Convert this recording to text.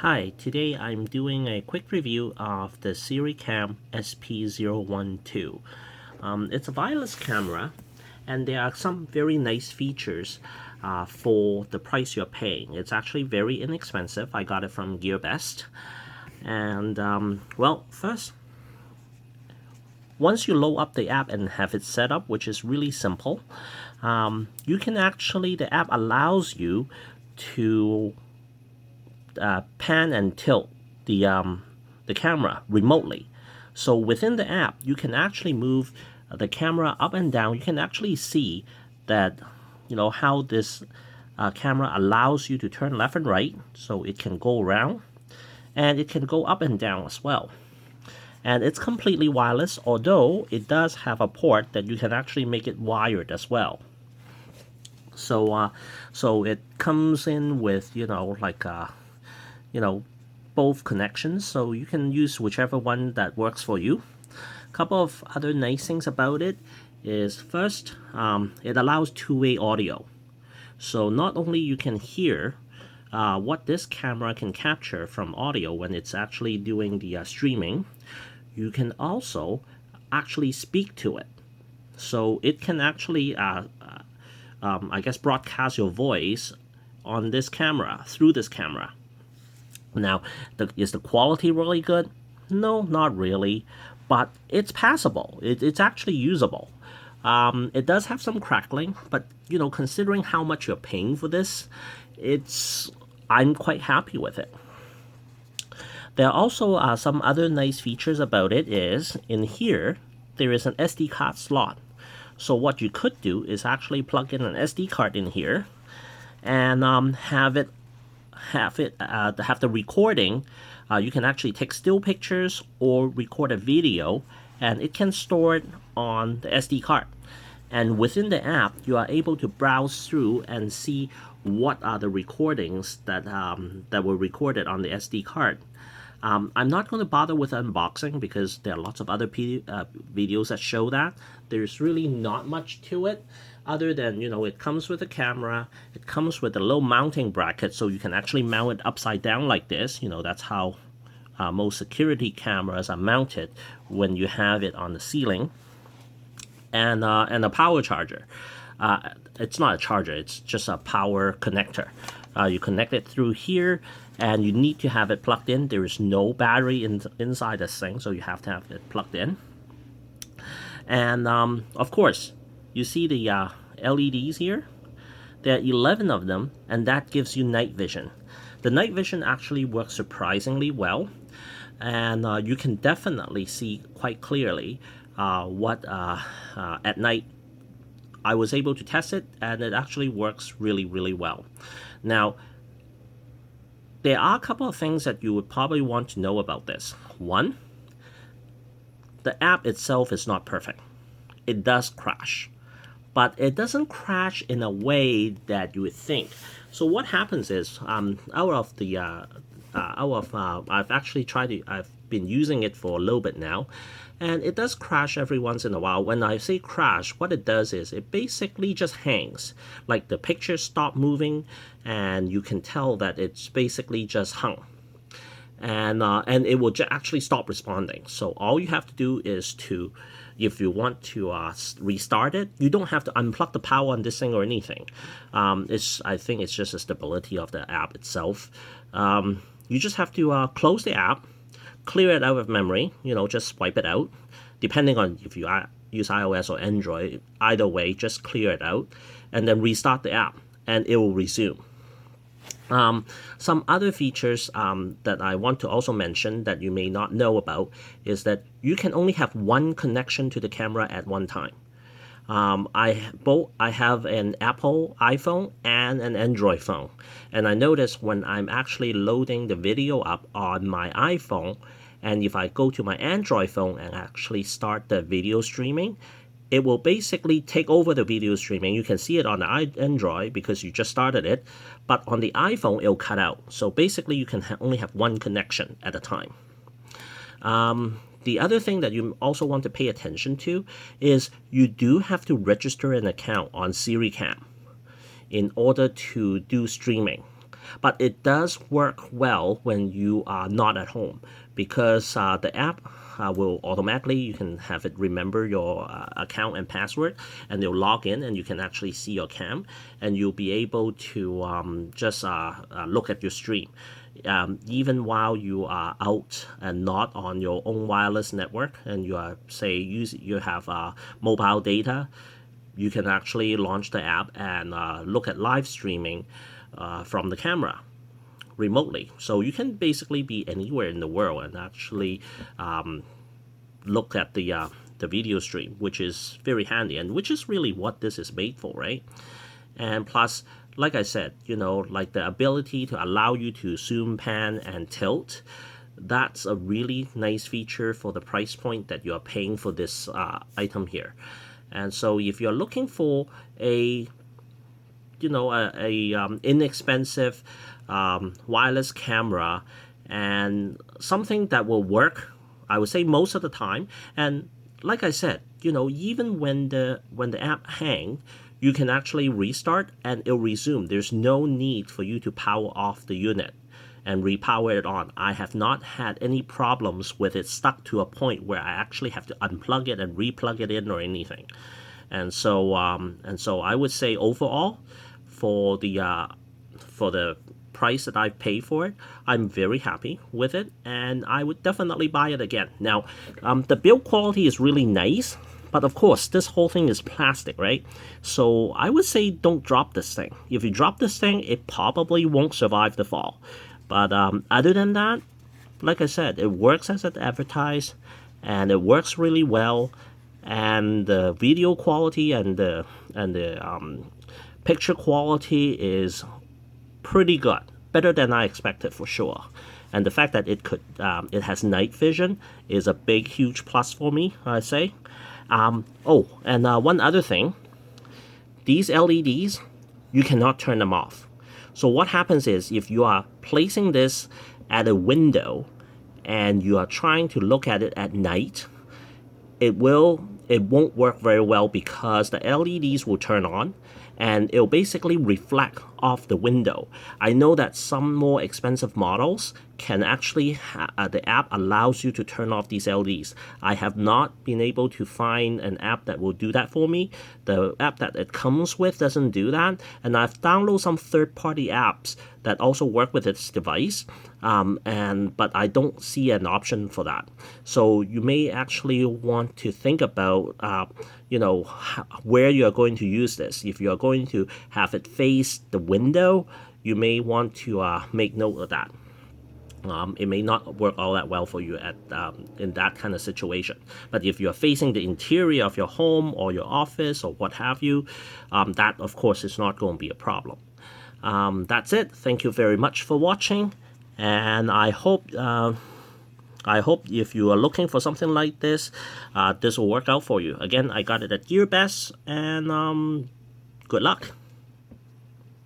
Hi, today I'm doing a quick review of the Sricam SP012. It's a wireless camera, and there are some very nice features for the price you're paying. It's actually very inexpensive. I got it from GearBest. And well, first, once you load up the app and have it set up, which is really simple, you can actually, the app allows you to pan and tilt the camera remotely. So within the app, you can actually move the camera up and down. You can actually see that, how this camera allows you to turn left and right, so it can go around, and it can go up and down as well. And it's completely wireless, although it does have a port that you can actually make it wired as well. So so it comes in with both connections, so you can use whichever one that works for you. A couple of other nice things about it is, first, it allows two-way audio. So not only you can hear what this camera can capture from audio when it's actually doing the streaming, you can also actually speak to it. So it can actually, broadcast your voice on this camera, through this camera. Now, is the quality really good? No, not really, but it's passable. It's actually usable. It does have some crackling, but considering how much you're paying for this, I'm quite happy with it. There are also some other nice features about it. Is in here there is an SD card slot. So what you could do is actually plug in an SD card in here, and have the recording. You can actually take still pictures or record a video, and it can store it on the SD card. And within the app, you are able to browse through and see what are the recordings that were recorded on the SD card. I'm not going to bother with unboxing because there are lots of other videos that show that. There's really not much to it, other than, it comes with a camera, it comes with a little mounting bracket, so you can actually mount it upside down like this. That's how most security cameras are mounted when you have it on the ceiling. And a power charger. It's not a charger, it's just a power connector. You connect it through here, and you need to have it plugged in. There is no battery inside this thing, so you have to have it plugged in. And of course, you see the LEDs here. There are 11 of them, and that gives you night vision. The night vision actually works surprisingly well, and you can definitely see quite clearly what at night. I was able to test it, and it actually works really, really well. Now, there are a couple of things that you would probably want to know about this. One, the app itself is not perfect. It does crash, but it doesn't crash in a way that you would think. So what happens is, I've been using it for a little bit now, and it does crash every once in a while. When I say crash, what it does is it basically just hangs. Like the pictures stop moving, and you can tell that it's basically just hung. And it will actually stop responding. So all you have to do is if you want to restart it, you don't have to unplug the power on this thing or anything. I think it's just the stability of the app itself. You just have to close the app, clear it out of memory, just wipe it out. Depending on if you use iOS or Android, either way, just clear it out, and then restart the app, and it will resume. Some other features that I want to also mention that you may not know about is that you can only have one connection to the camera at one time. I have an Apple iPhone and an Android phone, and I notice when I'm actually loading the video up on my iPhone, and if I go to my Android phone and actually start the video streaming, it will basically take over the video streaming. You can see it on the Android because you just started it, but on the iPhone it'll cut out. So basically you can only have one connection at a time. The other thing that you also want to pay attention to is you do have to register an account on Sricam in order to do streaming. But it does work well when you are not at home, because the app will automatically, you can have it remember your account and password, and they'll log in and you can actually see your cam, and you'll be able to just look at your stream. Even while you are out and not on your own wireless network, and you are, say, you have mobile data, you can actually launch the app and look at live streaming from the camera remotely. So you can basically be anywhere in the world and actually look at the video stream, which is very handy, and which is really what this is made for, right? And plus, like I said, like the ability to allow you to zoom, pan, and tilt, that's a really nice feature for the price point that you're paying for this item here. And so if you're looking for a inexpensive wireless camera and something that will work, I would say most of the time, and like I said, even when the app hangs, you can actually restart and it'll resume. There's no need for you to power off the unit and repower it on. I have not had any problems with it stuck to a point where I actually have to unplug it and replug it in or anything. And so I would say overall, for the price that I paid for it, I'm very happy with it, and I would definitely buy it again. Now, the build quality is really nice, but of course, this whole thing is plastic, right? So I would say don't drop this thing. If you drop this thing, it probably won't survive the fall. But other than that, like I said, it works as it advertised, and it works really well. And the video quality and the picture quality is pretty good, better than I expected for sure. And the fact that it has night vision is a big, huge plus for me, I say. And one other thing, these LEDs, you cannot turn them off. So what happens is, if you are placing this at a window and you are trying to look at it at night, it won't work very well, because the LEDs will turn on and it'll basically reflect off the window. I know that some more expensive models can actually, the app allows you to turn off these LEDs. I have not been able to find an app that will do that for me. The app that it comes with doesn't do that, and I've downloaded some third-party apps that also work with this device, but I don't see an option for that. So you may actually want to think about where you are going to use this. If you are going to have it face the window, you may want to make note of that. It may not work all that well for you in that kind of situation. But if you're facing the interior of your home or your office or what have you, that of course is not going to be a problem. That's it. Thank you very much for watching, and I hope if you are looking for something like this, this will work out for you. Again, I got it at GearBest, and good luck.